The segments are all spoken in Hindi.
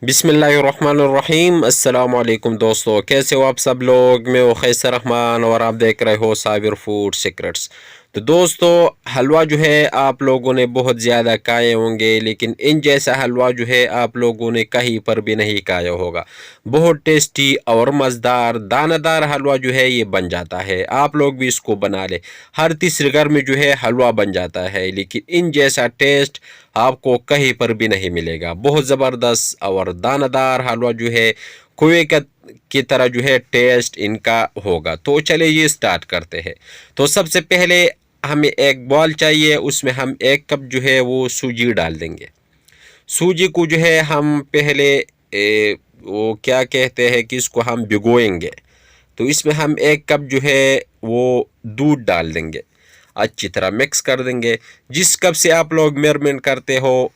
बिस्मिल्लाहिर्रहमानिर्रहीम। अस्सलाम वालेकुम दोस्तों, कैसे हो आप सब लोग। मैं हूं खैसर रहमान और आप देख रहे हो साबिर फूड सीक्रेट्स। तो दोस्तों, हलवा जो है आप लोगों ने बहुत ज़्यादा खाए होंगे, लेकिन इन जैसा हलवा जो है आप लोगों ने कहीं पर भी नहीं खाया होगा। बहुत टेस्टी और मज़ेदार दानादार हलवा जो है ये बन जाता है। आप लोग भी इसको बना ले। हर तीसरे घर में जो है हलवा बन जाता है, लेकिन इन जैसा टेस्ट आपको कहीं पर भी नहीं मिलेगा। बहुत ज़बरदस्त और दानादार हलवा जो है कुएं का की तरह जो है टेस्ट इनका होगा। तो चलिए ये स्टार्ट करते हैं। तो सबसे पहले हमें एक बॉल चाहिए, उसमें हम 1 कप जो है वो सूजी डाल देंगे। सूजी को जो है हम पहले वो क्या कहते हैं कि इसको हम भिगोएंगे। तो इसमें हम 1 कप जो है वो दूध डाल देंगे, अच्छी तरह मिक्स कर देंगे। जिस कप से आप लोग मेजरमेंट करते हो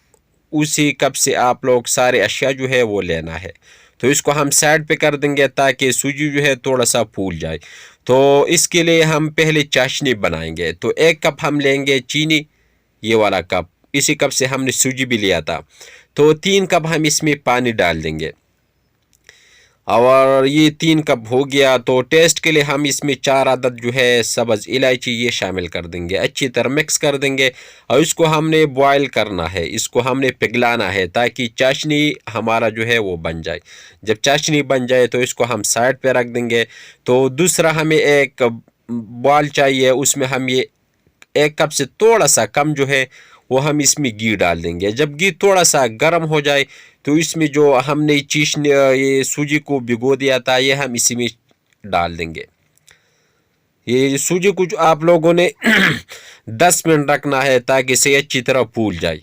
उसी कप से आप लोग सारे अशिया जो है वो लेना है। तो इसको हम साइड पे कर देंगे ताकि सूजी जो है थोड़ा सा फूल जाए। तो इसके लिए हम पहले चाशनी बनाएंगे। तो 1 कप हम लेंगे चीनी, ये वाला कप, इसी कप से हमने सूजी भी लिया था। तो 3 कप हम इसमें पानी डाल देंगे और ये 3 कप हो गया। तो टेस्ट के लिए हम इसमें 4 अदद जो है सब्ज़ इलायची ये शामिल कर देंगे, अच्छी तरह मिक्स कर देंगे। और इसको हमने बॉयल करना है, इसको हमने पिघलाना है ताकि चाशनी हमारा जो है वो बन जाए। जब चाशनी बन जाए तो इसको हम साइड पे रख देंगे। तो दूसरा हमें एक बॉल चाहिए, उसमें हम ये 1 कप से थोड़ा सा कम जो है वो हम इसमें घी डाल देंगे। जब घी थोड़ा सा गर्म हो जाए तो इसमें जो हमने ये सूजी को भिगो दिया था ये हम इसी में डाल देंगे। ये सूजी को जो आप लोगों ने 10 मिनट रखना है ताकि इसे अच्छी तरह फूल जाए।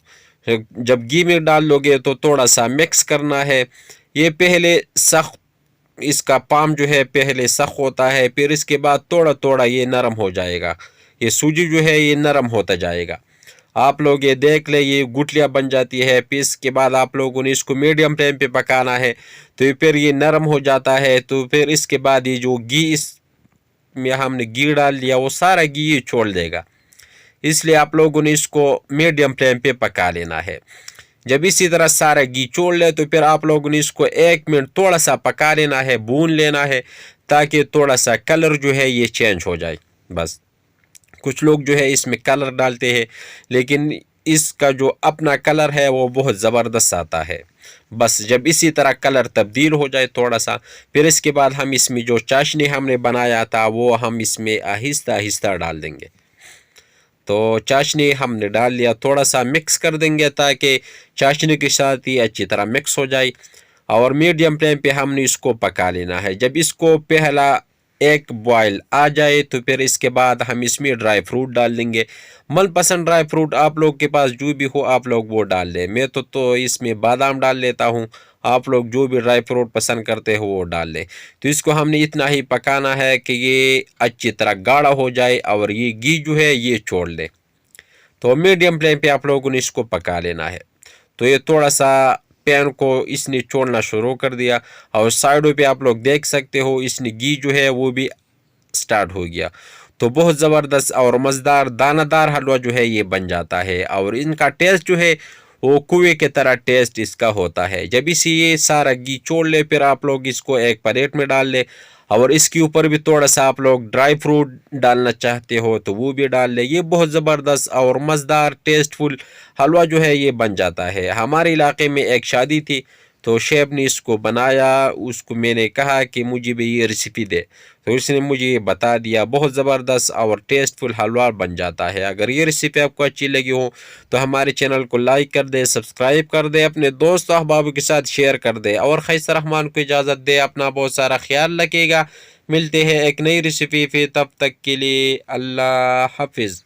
जब घी में डाल लोगे तो थोड़ा सा मिक्स करना है। ये पहले सख्त, इसका पाम जो है पहले सख्त होता है, फिर इसके बाद थोड़ा थोड़ा ये नरम हो जाएगा। ये सूजी जो है ये नरम होता जाएगा। आप लोग ये देख ले, ये गुठलियाँ बन जाती है। फिर इसके बाद आप लोगों ने इसको मीडियम फ्लेम पे पकाना है। तो फिर ये नरम हो जाता है। तो फिर इसके बाद ये जो घी इसमें हमने घी डाल दिया वो सारा घी ये छोड़ देगा। इसलिए आप लोगों ने इसको मीडियम फ्लेम पे पका लेना है। जब इसी तरह सारा घी छोड़ ले तो फिर आप लोगों ने इसको 1 मिनट थोड़ा सा पका लेना है, भून लेना है ताकि थोड़ा सा कलर जो है ये चेंज हो जाए। बस कुछ लोग जो है इसमें कलर डालते हैं, लेकिन इसका जो अपना कलर है वो बहुत ज़बरदस्त आता है। बस जब इसी तरह कलर तब्दील हो जाए थोड़ा सा, फिर इसके बाद हम इसमें जो चाशनी हमने बनाया था वो हम इसमें आहिस्ता आहिस्ता डाल देंगे। तो चाशनी हमने डाल लिया, थोड़ा सा मिक्स कर देंगे ताकि चाशनी के साथ ही अच्छी तरह मिक्स हो जाए। और मीडियम फ्लेम पे हमने इसको पका लेना है। जब इसको पहला एक बॉयल आ जाए तो फिर इसके बाद हम इसमें ड्राई फ्रूट डाल देंगे। मनपसंद ड्राई फ्रूट आप लोग के पास जो भी हो आप लोग वो डाल लें। मैं तो इसमें बादाम डाल लेता हूँ। आप लोग जो भी ड्राई फ्रूट पसंद करते हो वो डाल लें। तो इसको हमने इतना ही पकाना है कि ये अच्छी तरह गाढ़ा हो जाए और ये घी जो है ये छोड़ ले। तो मीडियम फ्लेम पे आप लोगों ने इसको पका लेना है। तो ये थोड़ा सा पैन को इसने छोड़ना शुरू कर दिया और साइडों पे आप लोग देख सकते हो इसने घी जो है वो भी स्टार्ट हो गया। तो बहुत ज़बरदस्त और मज़ेदार दानादार हलवा जो है ये बन जाता है और इनका टेस्ट जो है वो कुएं की तरह टेस्ट इसका होता है। जब इसे ये सारा घी छोड़ ले फिर आप लोग इसको एक प्लेट में डाल ले और इसके ऊपर भी थोड़ा सा आप लोग ड्राई फ्रूट डालना चाहते हो तो वो भी डाल ले। ये बहुत ज़बरदस्त और मज़ेदार टेस्टफुल हलवा जो है ये बन जाता है। हमारे इलाके में एक शादी थी तो शेफ ने इसको बनाया, उसको मैंने कहा कि मुझे भी ये रेसिपी दे, तो उसने मुझे ये बता दिया। बहुत ज़बरदस्त और टेस्टफुल हलवा बन जाता है। अगर ये रेसिपी आपको अच्छी लगी हो तो हमारे चैनल को लाइक कर दे, सब्सक्राइब कर दे, अपने दोस्त अहबाब के साथ शेयर कर दे और खैसर रहमान को इजाज़त दे। अपना बहुत सारा ख्याल रखिएगा। मिलते हैं एक नई रेसिपी, फिर तब तक के लिए अल्लाह हाफिज़।